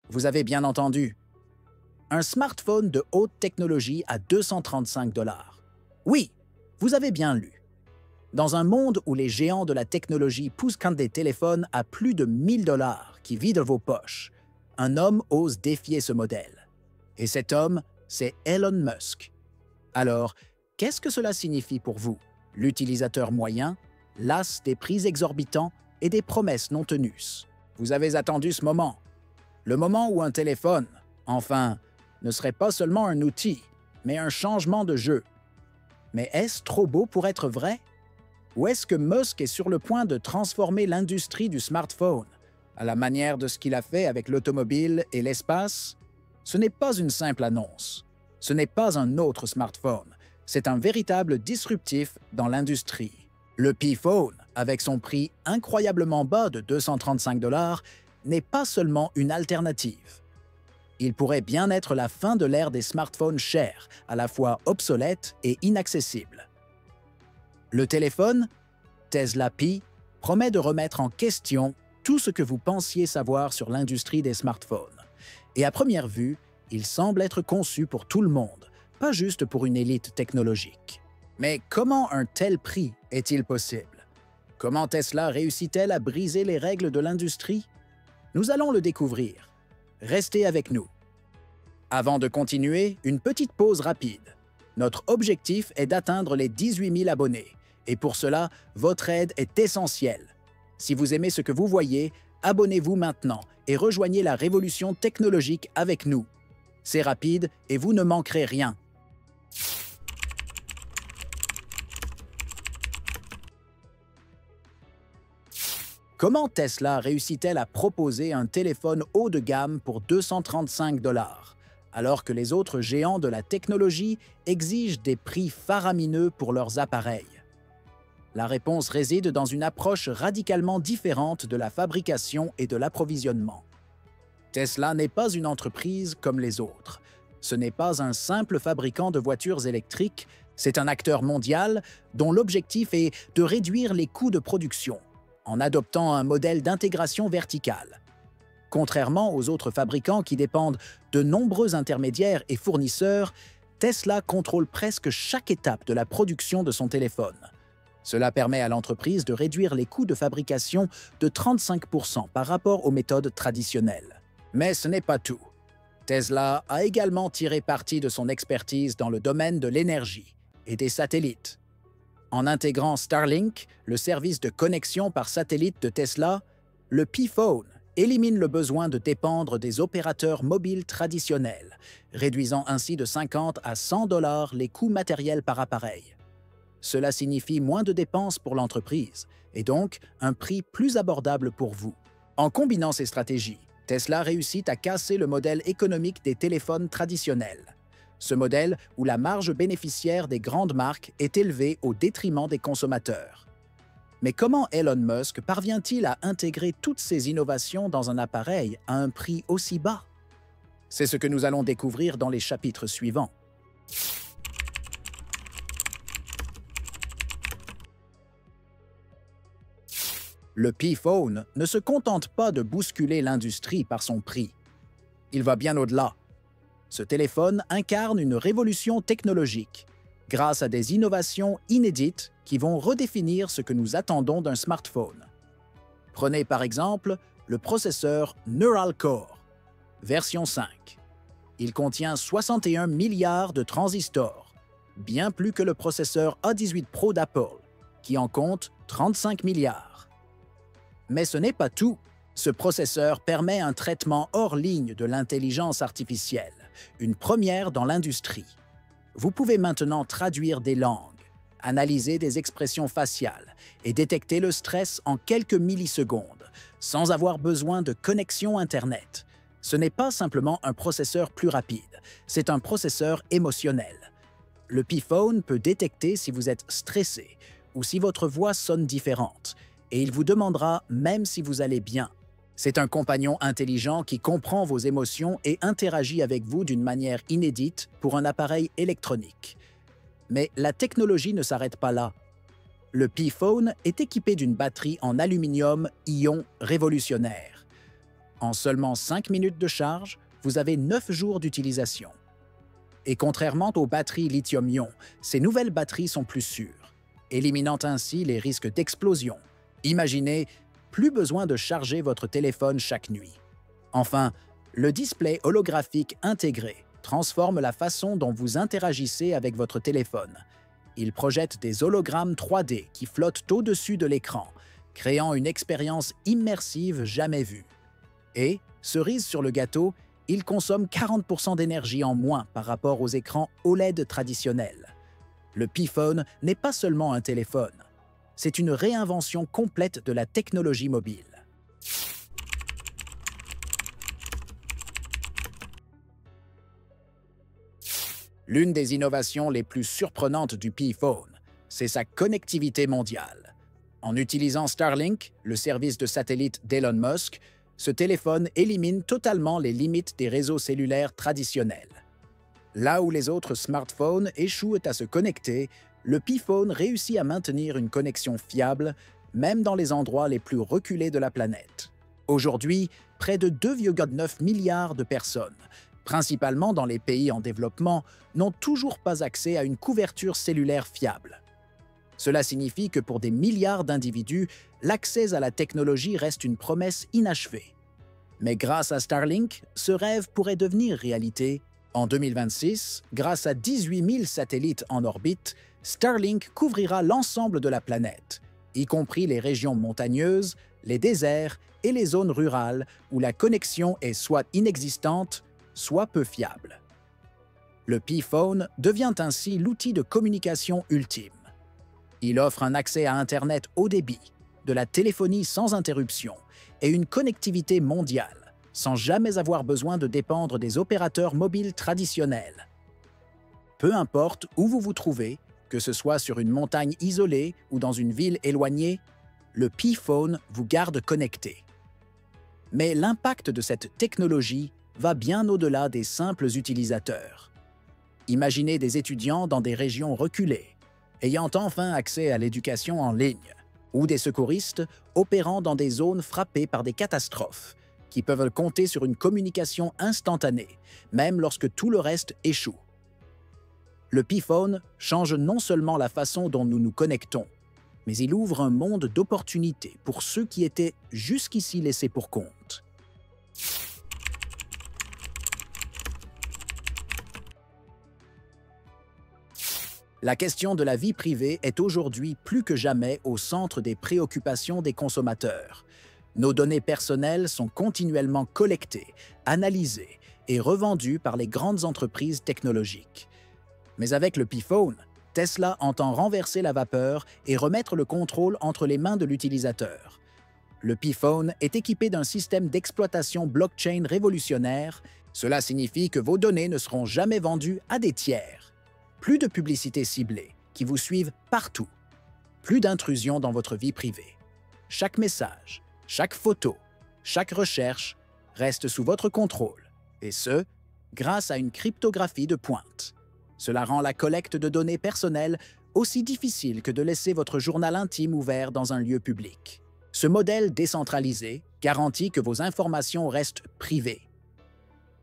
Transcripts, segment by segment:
Vous avez bien entendu. Un smartphone de haute technologie à 235 $. Oui, vous avez bien lu. Dans un monde où les géants de la technologie poussent des téléphones à plus de 1000 $ qui vident vos poches, un homme ose défier ce modèle. Et cet homme, c'est Elon Musk. Alors, qu'est-ce que cela signifie pour vous, l'utilisateur moyen, las des prix exorbitants et des promesses non tenues? Vous avez attendu ce moment. Le moment où un téléphone, enfin, ne serait pas seulement un outil, mais un changement de jeu. Mais est-ce trop beau pour être vrai? Ou est-ce que Musk est sur le point de transformer l'industrie du smartphone, à la manière de ce qu'il a fait avec l'automobile et l'espace? Ce n'est pas une simple annonce. Ce n'est pas un autre smartphone. C'est un véritable disruptif dans l'industrie. Le P-Phone, avec son prix incroyablement bas de 235 $, n'est pas seulement une alternative. Il pourrait bien être la fin de l'ère des smartphones chers, à la fois obsolètes et inaccessibles. Le téléphone, Tesla P, promet de remettre en question tout ce que vous pensiez savoir sur l'industrie des smartphones. Et à première vue, il semble être conçu pour tout le monde, pas juste pour une élite technologique. Mais comment un tel prix est-il possible? Comment Tesla réussit-elle à briser les règles de l'industrie? Nous allons le découvrir. Restez avec nous. Avant de continuer, une petite pause rapide. Notre objectif est d'atteindre les 18 000 abonnés, et pour cela, votre aide est essentielle. Si vous aimez ce que vous voyez, abonnez-vous maintenant et rejoignez la révolution technologique avec nous. C'est rapide et vous ne manquerez rien. Comment Tesla réussit-elle à proposer un téléphone haut de gamme pour 235 $, alors que les autres géants de la technologie exigent des prix faramineux pour leurs appareils? La réponse réside dans une approche radicalement différente de la fabrication et de l'approvisionnement. Tesla n'est pas une entreprise comme les autres. Ce n'est pas un simple fabricant de voitures électriques, c'est un acteur mondial dont l'objectif est de réduire les coûts de production, en adoptant un modèle d'intégration verticale. Contrairement aux autres fabricants qui dépendent de nombreux intermédiaires et fournisseurs, Tesla contrôle presque chaque étape de la production de son téléphone. Cela permet à l'entreprise de réduire les coûts de fabrication de 35 % par rapport aux méthodes traditionnelles. Mais ce n'est pas tout. Tesla a également tiré parti de son expertise dans le domaine de l'énergie et des satellites. En intégrant Starlink, le service de connexion par satellite de Tesla, le P-Phone élimine le besoin de dépendre des opérateurs mobiles traditionnels, réduisant ainsi de 50 à 100 $ les coûts matériels par appareil. Cela signifie moins de dépenses pour l'entreprise et donc un prix plus abordable pour vous. En combinant ces stratégies, Tesla réussit à casser le modèle économique des téléphones traditionnels. Ce modèle où la marge bénéficiaire des grandes marques est élevée au détriment des consommateurs. Mais comment Elon Musk parvient-il à intégrer toutes ces innovations dans un appareil à un prix aussi bas? C'est ce que nous allons découvrir dans les chapitres suivants. Le P-Phone ne se contente pas de bousculer l'industrie par son prix. Il va bien au-delà. Ce téléphone incarne une révolution technologique, grâce à des innovations inédites qui vont redéfinir ce que nous attendons d'un smartphone. Prenez par exemple le processeur Neural Core, version 5. Il contient 61 milliards de transistors, bien plus que le processeur A18 Pro d'Apple, qui en compte 35 milliards. Mais ce n'est pas tout. Ce processeur permet un traitement hors ligne de l'intelligence artificielle, une première dans l'industrie. Vous pouvez maintenant traduire des langues, analyser des expressions faciales et détecter le stress en quelques millisecondes, sans avoir besoin de connexion Internet. Ce n'est pas simplement un processeur plus rapide, c'est un processeur émotionnel. Le P-Phone peut détecter si vous êtes stressé ou si votre voix sonne différente, et il vous demandera même si vous allez bien. C'est un compagnon intelligent qui comprend vos émotions et interagit avec vous d'une manière inédite pour un appareil électronique. Mais la technologie ne s'arrête pas là. Le P-Phone est équipé d'une batterie en aluminium-ion révolutionnaire. En seulement 5 minutes de charge, vous avez 9 jours d'utilisation. Et contrairement aux batteries lithium-ion, ces nouvelles batteries sont plus sûres, éliminant ainsi les risques d'explosion. Imaginez, plus besoin de charger votre téléphone chaque nuit. Enfin, le display holographique intégré transforme la façon dont vous interagissez avec votre téléphone. Il projette des hologrammes 3D qui flottent au-dessus de l'écran, créant une expérience immersive jamais vue. Et, cerise sur le gâteau, il consomme 40% d'énergie en moins par rapport aux écrans OLED traditionnels. Le P-Phone n'est pas seulement un téléphone, c'est une réinvention complète de la technologie mobile. L'une des innovations les plus surprenantes du P-Phone, c'est sa connectivité mondiale. En utilisant Starlink, le service de satellite d'Elon Musk, ce téléphone élimine totalement les limites des réseaux cellulaires traditionnels. Là où les autres smartphones échouent à se connecter, le P-Phone réussit à maintenir une connexion fiable, même dans les endroits les plus reculés de la planète. Aujourd'hui, près de 2,9 milliards de personnes, principalement dans les pays en développement, n'ont toujours pas accès à une couverture cellulaire fiable. Cela signifie que pour des milliards d'individus, l'accès à la technologie reste une promesse inachevée. Mais grâce à Starlink, ce rêve pourrait devenir réalité. En 2026, grâce à 18 000 satellites en orbite, Starlink couvrira l'ensemble de la planète, y compris les régions montagneuses, les déserts et les zones rurales où la connexion est soit inexistante, soit peu fiable. Le P-Phone devient ainsi l'outil de communication ultime. Il offre un accès à Internet haut débit, de la téléphonie sans interruption et une connectivité mondiale, sans jamais avoir besoin de dépendre des opérateurs mobiles traditionnels. Peu importe où vous vous trouvez, que ce soit sur une montagne isolée ou dans une ville éloignée, le P-Phone vous garde connecté. Mais l'impact de cette technologie va bien au-delà des simples utilisateurs. Imaginez des étudiants dans des régions reculées, ayant enfin accès à l'éducation en ligne, ou des secouristes opérant dans des zones frappées par des catastrophes, qui peuvent compter sur une communication instantanée, même lorsque tout le reste échoue. Le P-Phone change non seulement la façon dont nous nous connectons, mais il ouvre un monde d'opportunités pour ceux qui étaient jusqu'ici laissés pour compte. La question de la vie privée est aujourd'hui plus que jamais au centre des préoccupations des consommateurs. Nos données personnelles sont continuellement collectées, analysées et revendues par les grandes entreprises technologiques. Mais avec le P-Phone, Tesla entend renverser la vapeur et remettre le contrôle entre les mains de l'utilisateur. Le P-Phone est équipé d'un système d'exploitation blockchain révolutionnaire. Cela signifie que vos données ne seront jamais vendues à des tiers. Plus de publicités ciblées qui vous suivent partout. Plus d'intrusion dans votre vie privée. Chaque message, chaque photo, chaque recherche reste sous votre contrôle, et ce, grâce à une cryptographie de pointe. Cela rend la collecte de données personnelles aussi difficile que de laisser votre journal intime ouvert dans un lieu public. Ce modèle décentralisé garantit que vos informations restent privées.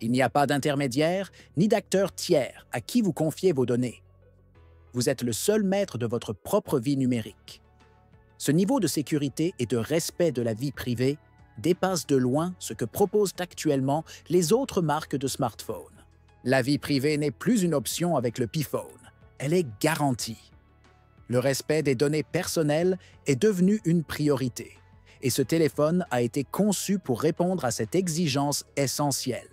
Il n'y a pas d'intermédiaire ni d'acteur tiers à qui vous confiez vos données. Vous êtes le seul maître de votre propre vie numérique. Ce niveau de sécurité et de respect de la vie privée dépasse de loin ce que proposent actuellement les autres marques de smartphones. La vie privée n'est plus une option avec le P-Phone, elle est garantie. Le respect des données personnelles est devenu une priorité, et ce téléphone a été conçu pour répondre à cette exigence essentielle.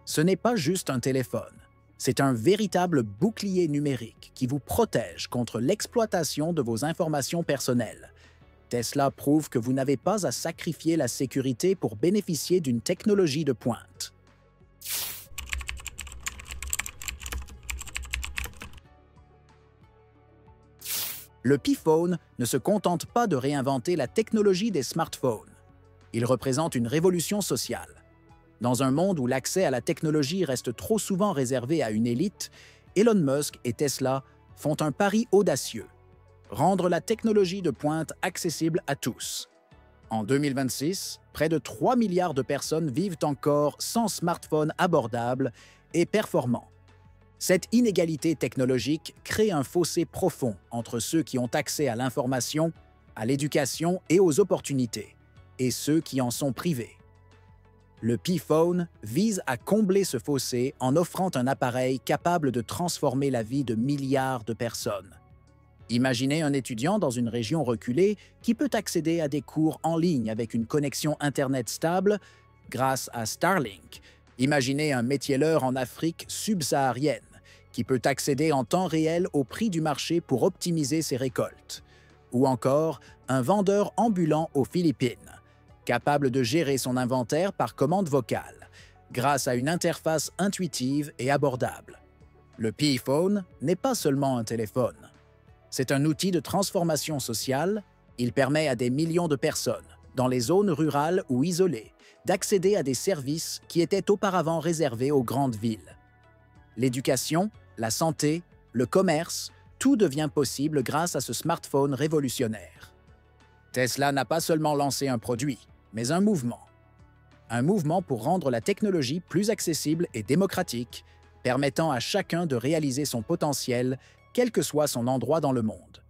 Ce n'est pas juste un téléphone, c'est un véritable bouclier numérique qui vous protège contre l'exploitation de vos informations personnelles. Tesla prouve que vous n'avez pas à sacrifier la sécurité pour bénéficier d'une technologie de pointe. Le P-Phone ne se contente pas de réinventer la technologie des smartphones. Il représente une révolution sociale. Dans un monde où l'accès à la technologie reste trop souvent réservé à une élite, Elon Musk et Tesla font un pari audacieux: rendre la technologie de pointe accessible à tous. En 2026, près de 3 milliards de personnes vivent encore sans smartphone abordable et performant. Cette inégalité technologique crée un fossé profond entre ceux qui ont accès à l'information, à l'éducation et aux opportunités, et ceux qui en sont privés. Le P-Phone vise à combler ce fossé en offrant un appareil capable de transformer la vie de milliards de personnes. Imaginez un étudiant dans une région reculée qui peut accéder à des cours en ligne avec une connexion Internet stable grâce à Starlink. Imaginez un métielleur en Afrique subsaharienne qui peut accéder en temps réel au prix du marché pour optimiser ses récoltes. Ou encore un vendeur ambulant aux Philippines, capable de gérer son inventaire par commande vocale, grâce à une interface intuitive et abordable. Le P-Phone n'est pas seulement un téléphone. C'est un outil de transformation sociale. Il permet à des millions de personnes, dans les zones rurales ou isolées, d'accéder à des services qui étaient auparavant réservés aux grandes villes. L'éducation, la santé, le commerce, tout devient possible grâce à ce smartphone révolutionnaire. Tesla n'a pas seulement lancé un produit, mais un mouvement. Un mouvement pour rendre la technologie plus accessible et démocratique, permettant à chacun de réaliser son potentiel, quel que soit son endroit dans le monde.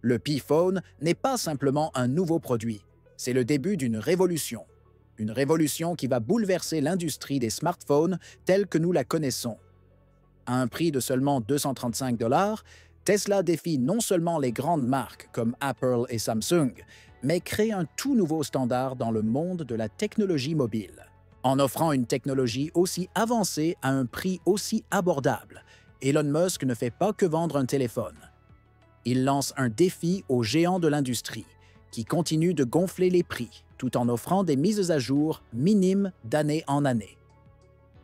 Le P-Phone n'est pas simplement un nouveau produit, c'est le début d'une révolution. Une révolution qui va bouleverser l'industrie des smartphones telle que nous la connaissons. À un prix de seulement 235 $, Tesla défie non seulement les grandes marques comme Apple et Samsung, mais crée un tout nouveau standard dans le monde de la technologie mobile. En offrant une technologie aussi avancée à un prix aussi abordable, Elon Musk ne fait pas que vendre un téléphone. Il lance un défi aux géants de l'industrie, qui continuent de gonfler les prix, tout en offrant des mises à jour minimes d'année en année.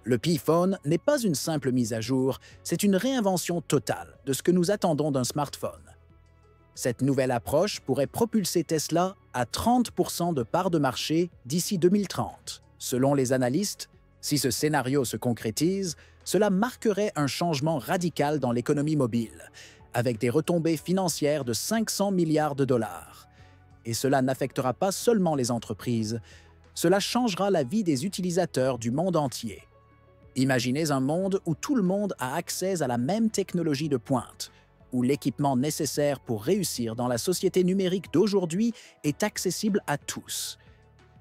Le P-Phone n'est pas une simple mise à jour, c'est une réinvention totale de ce que nous attendons d'un smartphone. Cette nouvelle approche pourrait propulser Tesla à 30% de part de marché d'ici 2030. Selon les analystes, si ce scénario se concrétise, cela marquerait un changement radical dans l'économie mobile, avec des retombées financières de 500 milliards de dollars. Et cela n'affectera pas seulement les entreprises, cela changera la vie des utilisateurs du monde entier. Imaginez un monde où tout le monde a accès à la même technologie de pointe, où l'équipement nécessaire pour réussir dans la société numérique d'aujourd'hui est accessible à tous.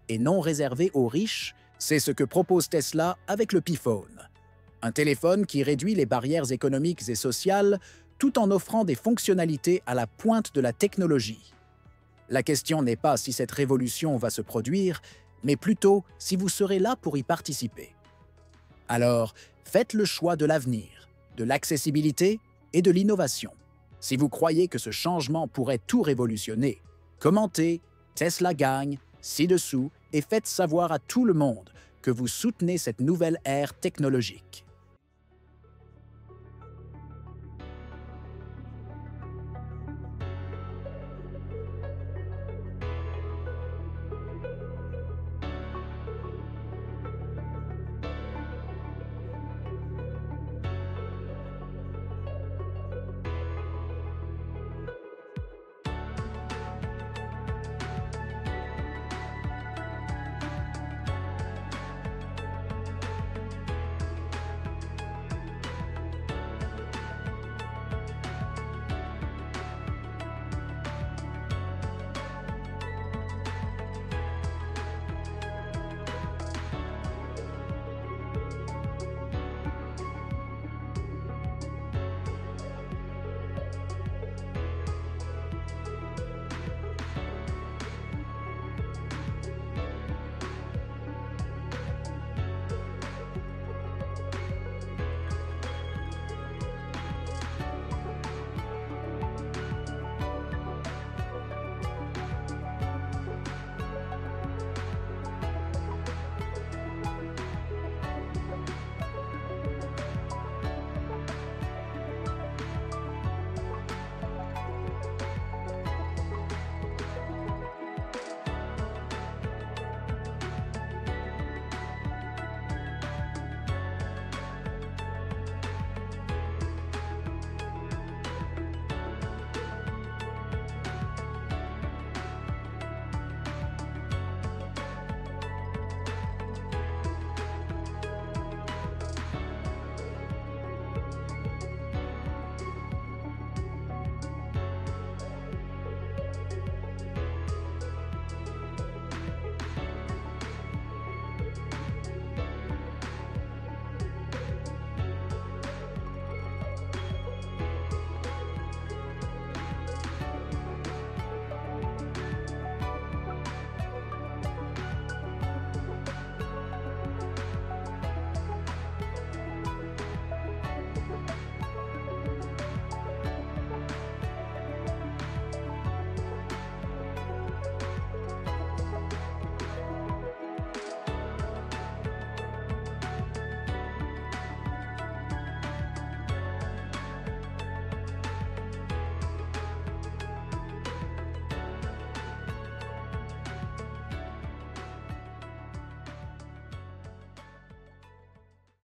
Et non réservé aux riches, c'est ce que propose Tesla avec le P-Phone. Un téléphone qui réduit les barrières économiques et sociales tout en offrant des fonctionnalités à la pointe de la technologie. La question n'est pas si cette révolution va se produire, mais plutôt si vous serez là pour y participer. Alors, faites le choix de l'avenir, de l'accessibilité et de l'innovation. Si vous croyez que ce changement pourrait tout révolutionner, commentez Tesla gagne ci-dessous et faites savoir à tout le monde que vous soutenez cette nouvelle ère technologique.